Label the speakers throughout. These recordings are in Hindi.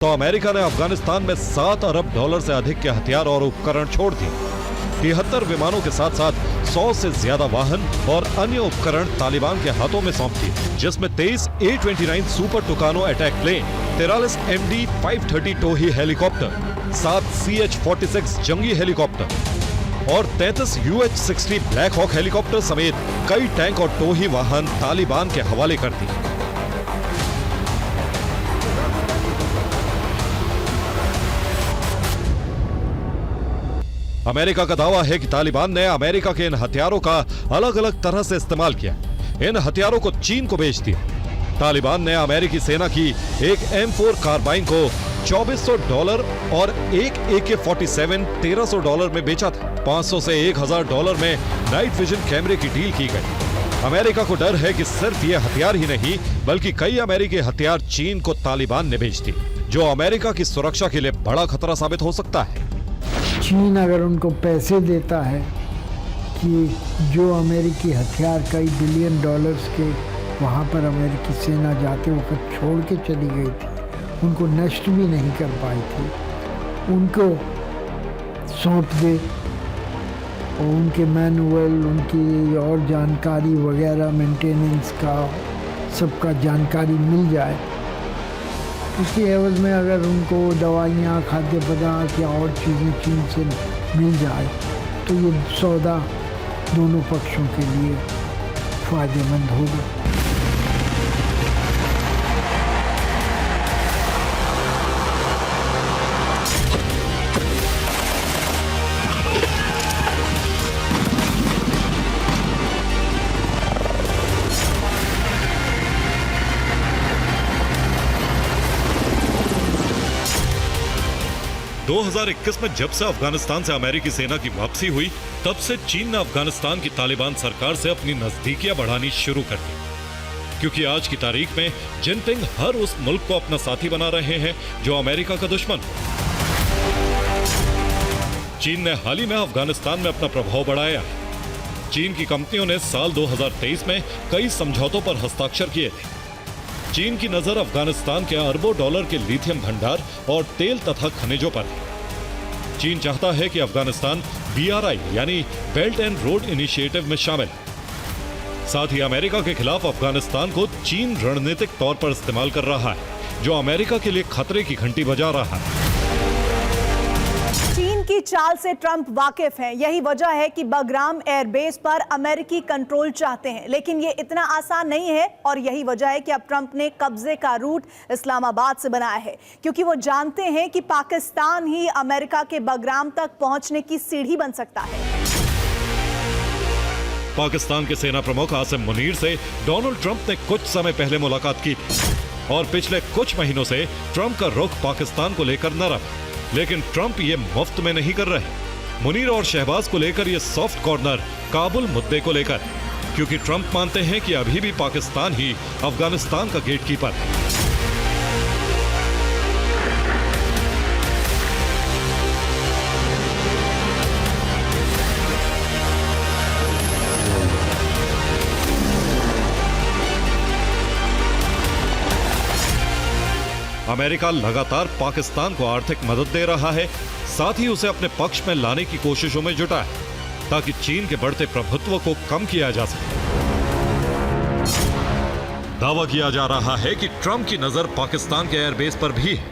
Speaker 1: तो अमेरिका ने अफगानिस्तान में $7 अरब से अधिक के हथियार और उपकरण छोड़ दिए। 73 विमानों के साथ साथ 100 से ज्यादा वाहन और अन्य उपकरण तालिबान के हाथों में सौंप दिए, जिसमें 23 A-29 super Tucano attack plane, 43 MD-530 टोही हेलीकॉप्टर, 7 CH-46 जंगी हेलीकॉप्टर और 33 UH-60 ब्लैक हॉक हेलीकॉप्टर समेत कई टैंक और टोही वाहन तालिबान के हवाले कर दिए। अमेरिका का दावा है कि तालिबान ने अमेरिका के इन हथियारों का अलग अलग तरह से इस्तेमाल किया। इन हथियारों को चीन को बेच दिया। तालिबान ने अमेरिकी सेना की एक M4 कार्बाइन को $2400 और एक AK-47 $1300 में बेचा था। $500 से $1000 में नाइट विजन कैमरे की डील की गई। अमेरिका को डर है कि सिर्फ ये हथियार ही नहीं बल्कि कई अमेरिकी हथियार चीन को तालिबान ने बेच दिए, जो अमेरिका की सुरक्षा के लिए बड़ा खतरा साबित हो सकता है।
Speaker 2: चीन अगर उनको पैसे देता है कि जो अमेरिकी हथियार कई $बिलियन के वहाँ पर अमेरिकी सेना जाते वक्त छोड़ के चली गई थी, उनको नष्ट भी नहीं कर पाई थी, उनको सौंप दे और उनके मैनुअल, उनकी और जानकारी वगैरह, मेंटेनेंस का सबका जानकारी मिल जाए, उसकी एवज में अगर उनको दवाइयाँ, खाद्य पदार्थ या और चीज़ें चीन से मिल जाए तो ये सौदा दोनों पक्षों के लिए फायदेमंद होगा।
Speaker 1: 2021 में जब से अफगानिस्तान से अमेरिकी सेना की वापसी हुई, तब से चीन ने अफगानिस्तान की तालिबान सरकार से अपनी नजदीकियां बढ़ानी शुरू कर दी, क्योंकि आज की तारीख में जिनपिंग हर उस मुल्क को अपना साथी बना रहे हैं जो अमेरिका का दुश्मन। चीन ने हाल ही में अफगानिस्तान में अपना प्रभाव बढ़ाया है। चीन की कंपनियों ने साल 2023 में कई समझौतों पर हस्ताक्षर किए थे। चीन की नजर अफगानिस्तान के अरबों डॉलर के लिथियम भंडार और तेल तथा खनिजों पर है। चीन चाहता है कि अफगानिस्तान BRI यानी बेल्ट एंड रोड इनिशिएटिव में शामिल है। साथ ही अमेरिका के खिलाफ अफगानिस्तान को चीन रणनीतिक तौर पर इस्तेमाल कर रहा है, जो अमेरिका के लिए खतरे की घंटी बजा रहा है।
Speaker 3: चीन की चाल से ट्रंप वाकिफ हैं। यही वजह है कि बगराम एयरबेस पर अमेरिकी कंट्रोल चाहते हैं, लेकिन ये इतना आसान नहीं है और यही वजह है कि अब ट्रंप ने कब्जे का रूट इस्लामाबाद से बनाया है, क्योंकि वो जानते हैं कि पाकिस्तान ही अमेरिका के बगराम तक पहुंचने की सीढ़ी बन सकता है।
Speaker 1: पाकिस्तान के सेना प्रमुख आसिम मुनीर से डोनाल्ड ट्रंप ने कुछ समय पहले मुलाकात की थी और पिछले कुछ महीनों से ट्रंप का रुख पाकिस्तान को लेकर नरम, लेकिन ट्रंप ये मुफ्त में नहीं कर रहे। मुनीर और शहबाज को लेकर ये सॉफ्ट कॉर्नर काबुल मुद्दे को लेकर, क्योंकि ट्रंप मानते हैं कि अभी भी पाकिस्तान ही अफगानिस्तान का गेटकीपर है। अमेरिका लगातार पाकिस्तान को आर्थिक मदद दे रहा है, साथ ही उसे अपने पक्ष में लाने की कोशिशों में जुटा है, ताकि चीन के बढ़ते प्रभुत्व को कम किया जा सके। दावा किया जा रहा है कि ट्रंप की नजर पाकिस्तान के एयरबेस पर भी है।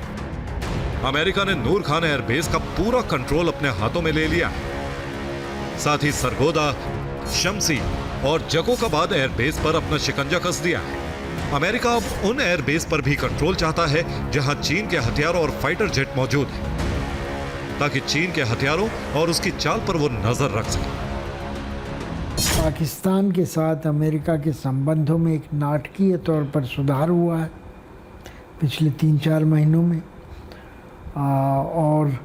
Speaker 1: अमेरिका ने नूर खान एयरबेस का पूरा कंट्रोल अपने हाथों में ले लिया है। साथ ही सरगोदा, शमसी और जकोकाबाद एयरबेस पर अपना शिकंजा कस दिया है। अमेरिका अब उन एयरबेस पर भी कंट्रोल चाहता है जहां चीन के हथियारों और फाइटर जेट मौजूद हैं, ताकि चीन के हथियारों और उसकी चाल पर वो नजर रख सके।
Speaker 2: पाकिस्तान के साथ अमेरिका के संबंधों में एक नाटकीय तौर पर सुधार हुआ है पिछले 3-4 महीनों में, और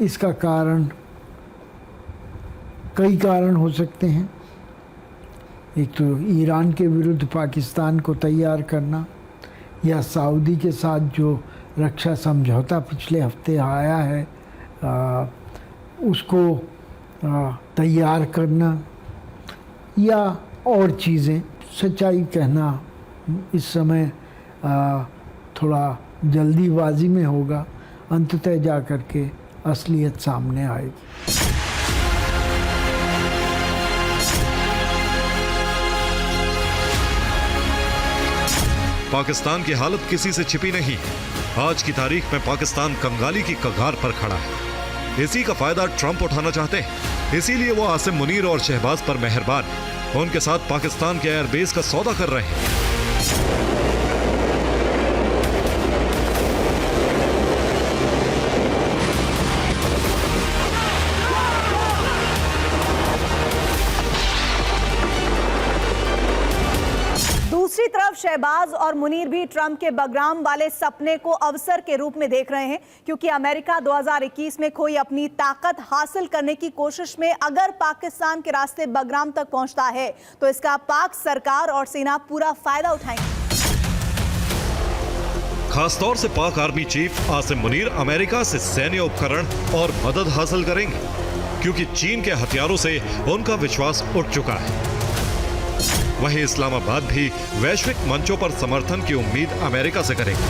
Speaker 2: इसका कारण कई कारण हो सकते हैं। एक तो ईरान के विरुद्ध पाकिस्तान को तैयार करना, या सऊदी के साथ जो रक्षा समझौता पिछले हफ्ते आया है उसको तैयार करना, या और चीज़ें। सच्चाई कहना इस समय थोड़ा जल्दीबाजी में होगा, अंततः जा कर के असलियत सामने आएगी।
Speaker 1: पाकिस्तान की हालत किसी से छिपी नहीं है। आज की तारीख में पाकिस्तान कंगाली की कगार पर खड़ा है। इसी का फायदा ट्रंप उठाना चाहते हैं, इसीलिए वो आसिम मुनीर और शहबाज पर मेहरबान है। उनके साथ पाकिस्तान के एयरबेस का सौदा कर रहे हैं।
Speaker 3: दूसरी तरफ शहबाज और मुनीर भी ट्रंप के बगराम वाले सपने को अवसर के रूप में देख रहे हैं, क्योंकि अमेरिका 2021 में कोई अपनी ताकत हासिल करने की कोशिश में अगर पाकिस्तान के रास्ते बगराम तक पहुंचता है तो इसका पाक सरकार और सेना पूरा फायदा उठाएंगे।
Speaker 1: खासतौर से पाक army chief Asim Munir America से सैन्य उपकरण और मदद हासिल करेंगे, क्योंकि चीन के हथियारों से उनका विश्वास उठ चुका है। वहीं इस्लामाबाद भी वैश्विक मंचों पर समर्थन की उम्मीद अमेरिका से करेगा।